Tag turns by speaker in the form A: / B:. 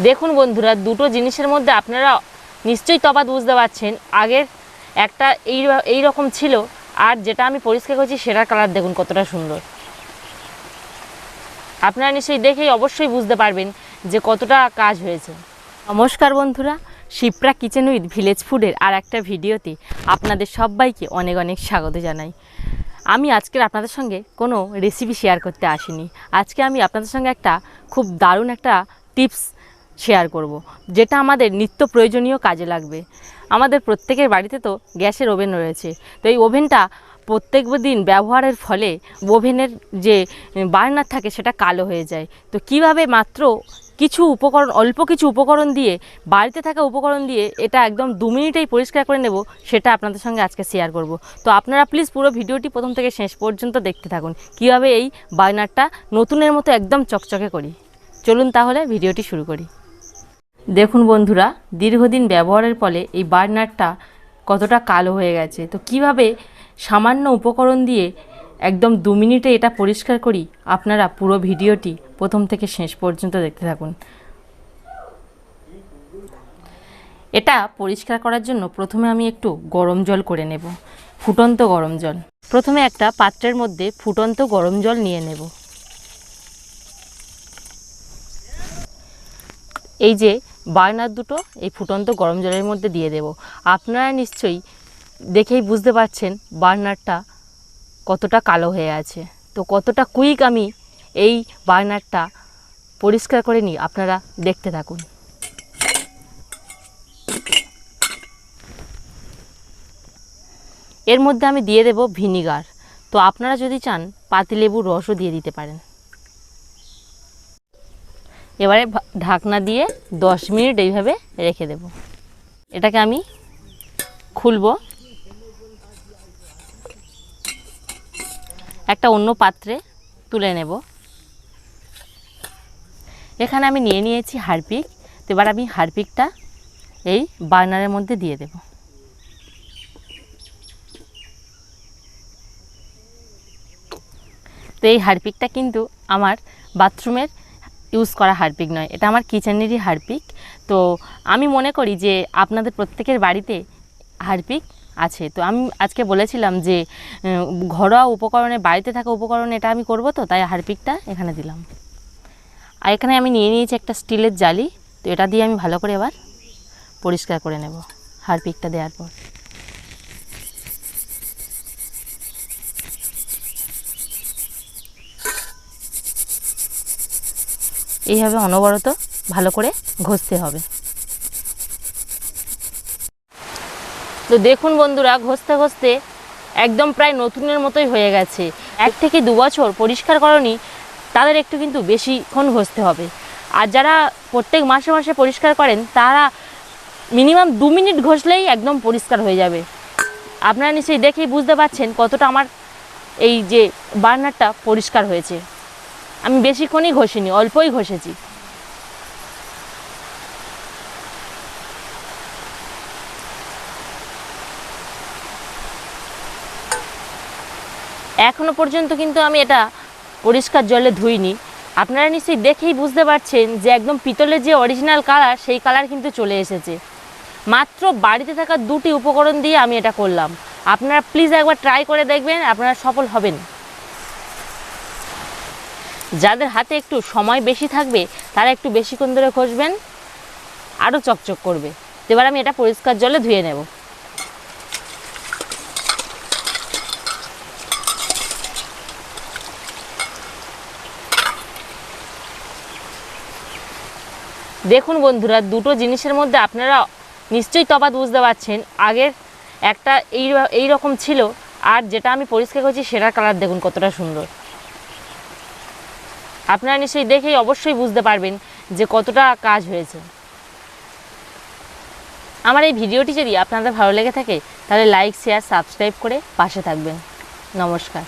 A: দেখুন বন্ধুরা, দুটো জিনিসের মধ্যে আপনারা নিশ্চয়ই তফাৎ বুঝতে পারছেন। আগের একটা এই রকম ছিল, আর যেটা আমি পরিষ্কার করেছি সেটার কালার দেখুন কতটা সুন্দর। আপনারা নিশ্চয়ই দেখেই অবশ্যই বুঝতে পারবেন যে কতটা কাজ হয়েছে। নমস্কার বন্ধুরা, শিপ্রা কিচেন উইথ ভিলেজ ফুডের আর একটা ভিডিওতে আপনাদের সবাইকে অনেক অনেক স্বাগত জানাই। আমি আজকের আপনাদের সঙ্গে কোনো রেসিপি শেয়ার করতে আসিনি। আজকে আমি আপনাদের সঙ্গে একটা খুব দারুণ একটা টিপস শেয়ার করব, যেটা আমাদের নিত্য প্রয়োজনীয় কাজে লাগবে। আমাদের প্রত্যেকের বাড়িতে তো গ্যাসের ওভেন রয়েছে, তো এই ওভেনটা প্রত্যেক দিন ব্যবহারের ফলে ওভেনের যে বার্নার থাকে সেটা কালো হয়ে যায়। তো কিভাবে মাত্র অল্প কিছু উপকরণ দিয়ে, বাড়িতে থাকা উপকরণ দিয়ে এটা একদম 2 মিনিটেই পরিষ্কার করে নেব, সেটা আপনাদের সঙ্গে আজকে শেয়ার করব। তো আপনারা প্লিজ পুরো ভিডিওটি প্রথম থেকে শেষ পর্যন্ত দেখতে থাকুন, কিভাবে এই বার্নারটা নতুনের মতো একদম চকচকে করি। চলুন তাহলে ভিডিওটি শুরু করি। দেখুন বন্ধুরা, দীর্ঘদিন ব্যবহারের ফলে এই বার্নারটা কতটা কালো হয়ে গেছে। তো কিভাবে সামান্য উপকরণ দিয়ে একদম 2 মিনিটে এটা পরিষ্কার করি, আপনারা পুরো ভিডিওটি প্রথম থেকে শেষ পর্যন্ত দেখতে থাকুন। এটা পরিষ্কার করার জন্য প্রথমে আমি একটু গরম জল করে নেব, ফুটন্ত গরম জল। প্রথমে একটা পাত্রের মধ্যে ফুটন্ত গরম জল নিয়ে নেব। এই যে বার্নার দুটো এই ফুটন্ত গরম জলের মধ্যে দিয়ে দেব। আপনারা নিশ্চয়ই দেখেই বুঝতে পারছেন বার্নারটা কতটা কালো হয়ে আছে। তো কতটা কুইক আমি এই বার্নারটা পরিষ্কার করে নিই, আপনারা দেখতে থাকুন। এর মধ্যে আমি দিয়ে দেব ভিনিগার। তো আপনারা যদি চান পাতিলেবুর রসও দিয়ে দিতে পারেন। এবারে ঢাকনা দিয়ে 10 মিনিট এইভাবে রেখে দেব। এটাকে আমি খুলব, একটা অন্য পাত্রে তুলে নেব। এখানে আমি নিয়ে নিয়েছি হারপিক। তো এবার আমি হারপিকটা এই বার্নারের মধ্যে দিয়ে দেব। তো এই হারপিকটা কিন্তু আমার বাথরুমের ইউজ করা হারপিক নয়, এটা আমার কিচেনেরই হারপিক। তো আমি মনে করি যে আপনাদের প্রত্যেকের বাড়িতে হারপিক আছে। তো আমি আজকে বলেছিলাম যে ঘরোয়া উপকরণে, বাড়িতে থাকা উপকরণে এটা আমি করব, তো তাই হারপিকটা এখানে দিলাম। আর এখানে আমি নিয়ে নিয়েছি একটা স্টিলের জালি। তো এটা দিয়ে আমি ভালো করে এবার পরিষ্কার করে নেব হারপিকটা দেওয়ার পর। এইভাবে অনবরত ভালো করে ঘষতে হবে। তো দেখুন বন্ধুরা, ঘষতে ঘষতে একদম প্রায় নতুনের মতোই হয়ে গেছে। 1 থেকে 2 বছর পরিষ্কার করনি তাদের একটু কিন্তু বেশিক্ষণ ঘষতে হবে। আর যারা প্রত্যেক মাসে মাসে পরিষ্কার করেন তারা মিনিমাম 2 মিনিট ঘষলেই একদম পরিষ্কার হয়ে যাবে। আপনারা নিশ্চয়ই দেখেই বুঝতে পারছেন কতটা আমার এই যে বার্নারটা পরিষ্কার হয়েছে। আমি বেশিক্ষণই ঘষিনি, অল্পই ঘষেছি। এখনো পর্যন্ত কিন্তু আমি এটা পরিষ্কার জলে ধুইনি। আপনারা নিশ্চয়ই দেখেই বুঝতে পারছেন যে একদম পিতলের যে অরিজিনাল কালার, সেই কালার কিন্তু চলে এসেছে। মাত্র বাড়িতে থাকা 2টি উপকরণ দিয়ে আমি এটা করলাম। আপনারা প্লিজ একবার ট্রাই করে দেখবেন, আপনারা সফল হবেন। যাদের হাতে একটু সময় বেশি থাকবে তারা একটু বেশিক্ষণ ধরে ঘষবেন, আরও চকচক করবে। এবার আমি এটা পরিষ্কার জলে ধুয়ে নেব। দেখুন বন্ধুরা, দুটো জিনিসের মধ্যে আপনারা নিশ্চয়ই তফাৎ বুঝতে পারছেন। আগের একটা এই রকম ছিল, আর যেটা আমি পরিষ্কার করেছি সেটার কালার দেখুন কতটা সুন্দর। আপনারা নিশ্চয়ই দেখেই অবশ্যই বুঝতে পারবেন যে কতটা কাজ হয়েছে। আমার এই ভিডিওটি যদি আপনাদের ভালো লেগে থাকে তাহলে লাইক, শেয়ার, সাবস্ক্রাইব করে পাশে থাকবেন। নমস্কার।